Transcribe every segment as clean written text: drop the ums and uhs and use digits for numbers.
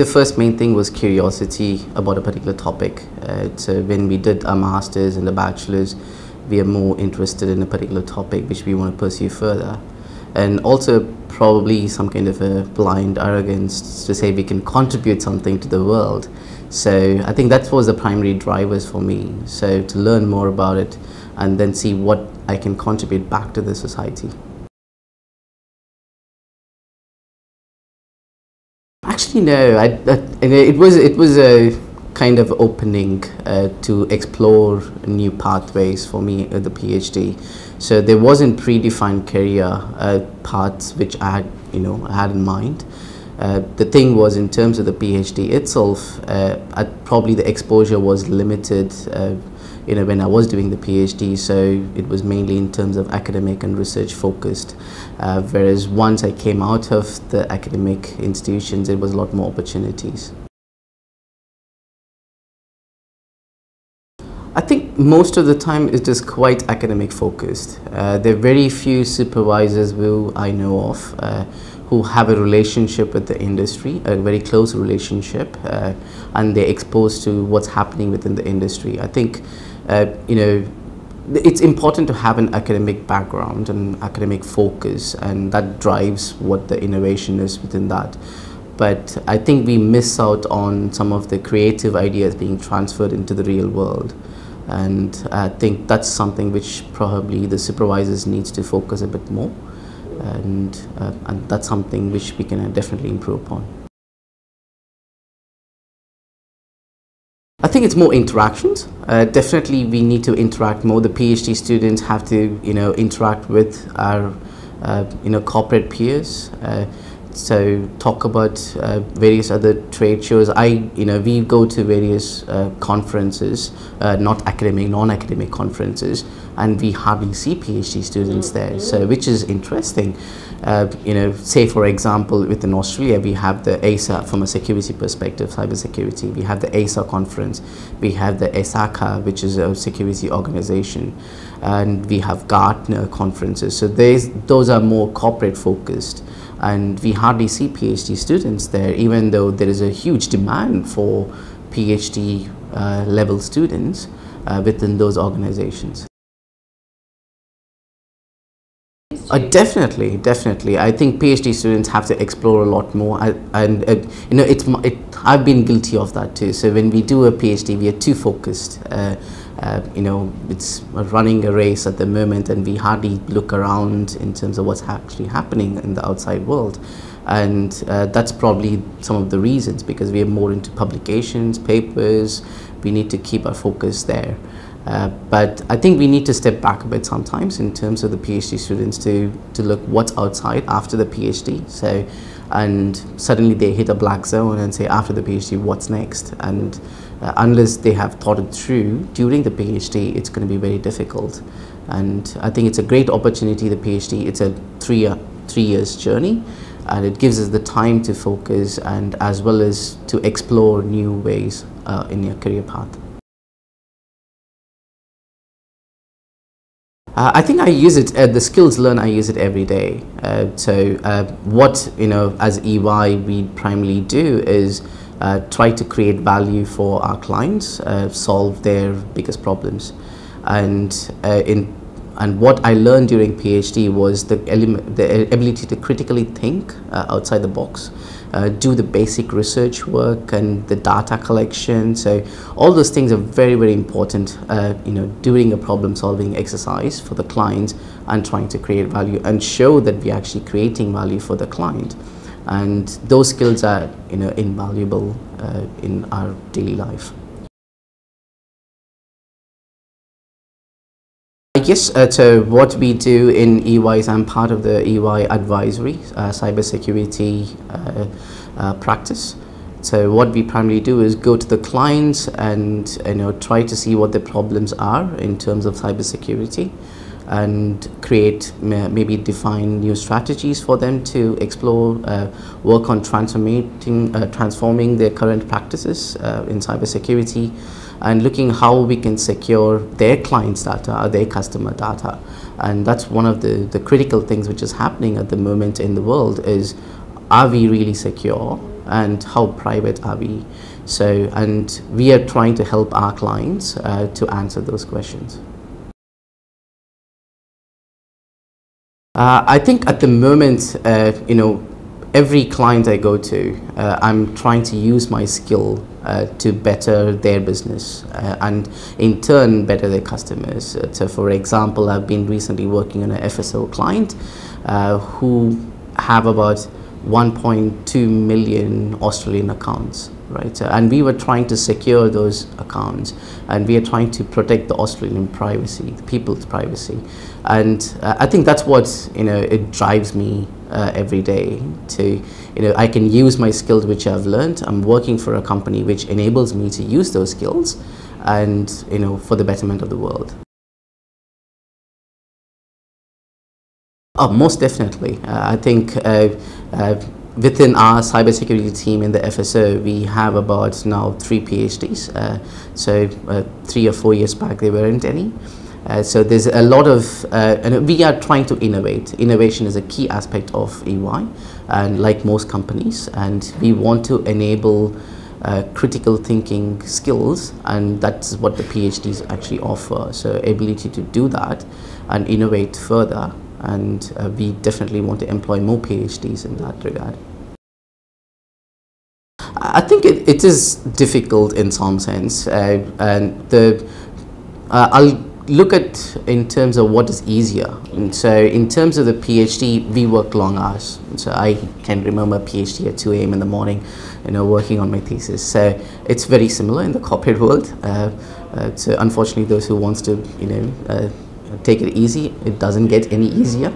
the first main thing was curiosity about a particular topic. So when we did our masters and the bachelors, we are more interested in a particular topic which we want to pursue further. And also probably some kind of a blind arrogance to say we can contribute something to the world. So I think that was the primary drivers for me. So to learn more about it and then see what I can contribute back to the society. Actually, no. It was a kind of opening to explore new pathways for me at the PhD. So there wasn't predefined career paths which I had in mind. The thing was, in terms of the PhD itself, probably the exposure was limited. When I was doing the PhD, so it was mainly in terms of academic and research focused, whereas once I came out of the academic institutions, it was a lot more opportunities. I think most of the time it is quite academic focused. There are very few supervisors who I know of who have a relationship with the industry, a very close relationship, and they're exposed to what's happening within the industry. I think it's important to have an academic background and academic focus, and that drives what the innovation is within that. But I think we miss out on some of the creative ideas being transferred into the real world. And I think that's something which probably the supervisors needs to focus a bit more. And that's something which we can definitely improve upon. I think it's more interactions. Definitely we need to interact more. The PhD students have to interact with our corporate peers. So talk about various other trade shows. We go to various conferences, not academic, non-academic conferences, and we hardly see PhD students there. So which is interesting. Say for example, within Australia, we have the ASA from a security perspective, cyber security. We have the ASA conference. We have the ESACA, which is a security organization, and we have Gartner conferences. So those are more corporate focused. And we hardly see PhD students there, even though there is a huge demand for PhD level students within those organizations. Definitely. I think PhD students have to explore a lot more, I've been guilty of that too. So when we do a PhD, we are too focused. It's running a race at the moment, and we hardly look around in terms of what's actually happening in the outside world. And that's probably some of the reasons, because we are more into publications, papers. We need to keep our focus there. But I think we need to step back a bit sometimes in terms of the PhD students to look what's outside after the PhD. So, and suddenly they hit a black zone and say, after the PhD, what's next? And unless they have thought it through during the PhD, it's going to be very difficult. And I think it's a great opportunity, the PhD. It's a three years journey, and it gives us the time to focus and as well as to explore new ways in your career path. I think I use it, the skills learned, I use it every day. What, as EY we primarily do is try to create value for our clients, solve their biggest problems. And what I learned during PhD was the ability to critically think outside the box, do the basic research work and the data collection. So all those things are very, very important, doing a problem solving exercise for the client and trying to create value and show that we're actually creating value for the client. And those skills are, invaluable in our daily life. Yes, so what we do in EY is I'm part of the EY advisory cybersecurity practice. So what we primarily do is go to the clients and try to see what the problems are in terms of cybersecurity, and create, maybe define new strategies for them to explore, work on transforming their current practices in cybersecurity, and looking how we can secure their clients' data or their customer data. And that's one of the critical things which is happening at the moment in the world is, are we really secure and how private are we. So, and we are trying to help our clients to answer those questions. I think at the moment, every client I go to, I'm trying to use my skill to better their business and in turn better their customers. So for example, I've been recently working on an FSO client who have about 1.2 million Australian accounts, right? And we were trying to secure those accounts, and we are trying to protect the Australian privacy, the people's privacy. And I think that's what, it drives me every day to, I can use my skills which I've learned. I'm working for a company which enables me to use those skills and, for the betterment of the world. Oh, most definitely. I think within our cybersecurity team in the FSO, we have about now 3 PhDs. So 3 or 4 years back, there weren't any. So there's a lot of, and we are trying to innovate. Innovation is a key aspect of EY, and like most companies, and we want to enable critical thinking skills, and that's what the PhDs actually offer. So ability to do that and innovate further, and we definitely want to employ more PhDs in that regard. I think it is difficult in some sense, and I'll look at in terms of what is easier. And so in terms of the PhD, we work long hours. So I can remember PhD at 2 a.m. in the morning, working on my thesis. So it's very similar in the corporate world. So unfortunately, those who wants to, take it easy, it doesn't get any easier.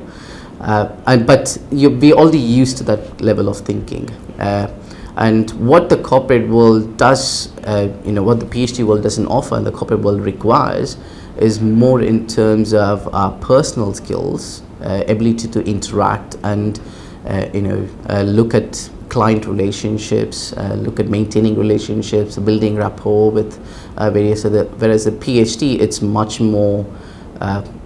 But we're already used to that level of thinking. And what the corporate world does, what the PhD world doesn't offer and the corporate world requires is more in terms of our personal skills, ability to interact and, look at client relationships, look at maintaining relationships, building rapport with various other, whereas the PhD, it's much more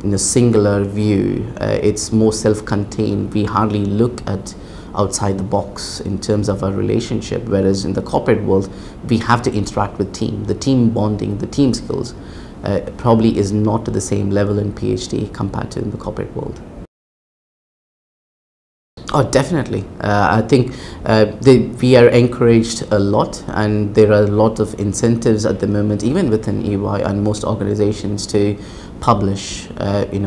in a singular view. It's more self-contained. We hardly look at outside the box in terms of our relationship, whereas in the corporate world, we have to interact with team. The team bonding, the team skills probably is not to the same level in PhD compared to in the corporate world. Oh, definitely. I think we are encouraged a lot, and there are a lot of incentives at the moment, even within EY and most organizations, to publish, in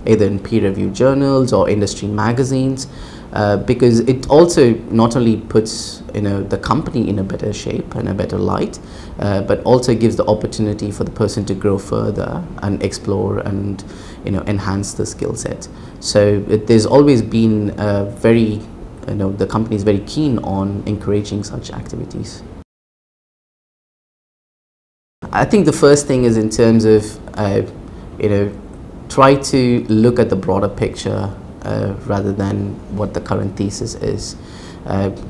either in peer-reviewed journals or industry magazines, because it also not only puts the company in a better shape and a better light, but also gives the opportunity for the person to grow further and explore and enhance the skill set. So there's always been the company is very keen on encouraging such activities. I think the first thing is in terms of try to look at the broader picture rather than what the current thesis is.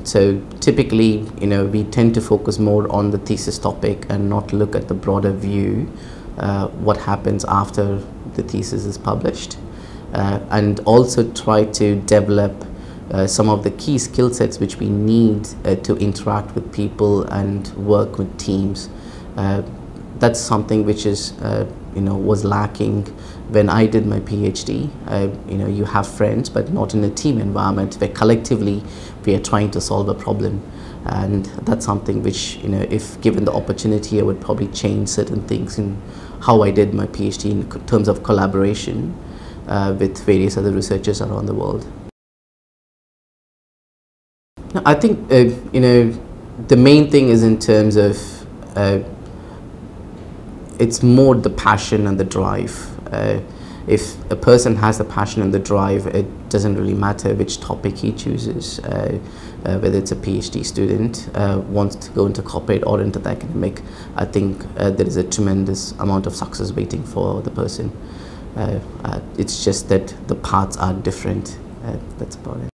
So typically, we tend to focus more on the thesis topic and not look at the broader view, what happens after the thesis is published, and also try to develop some of the key skill sets which we need to interact with people and work with teams. That's something which is was lacking when I did my PhD. You have friends, but not in a team environment where collectively we are trying to solve a problem. And that's something which, if given the opportunity, I would probably change certain things in how I did my PhD in terms of collaboration with various other researchers around the world. I think, the main thing is in terms of it's more the passion and the drive. If a person has the passion and the drive, it doesn't really matter which topic he chooses, whether it's a PhD student, wants to go into corporate or into the academic. I think there is a tremendous amount of success waiting for the person. It's just that the paths are different. That's about it.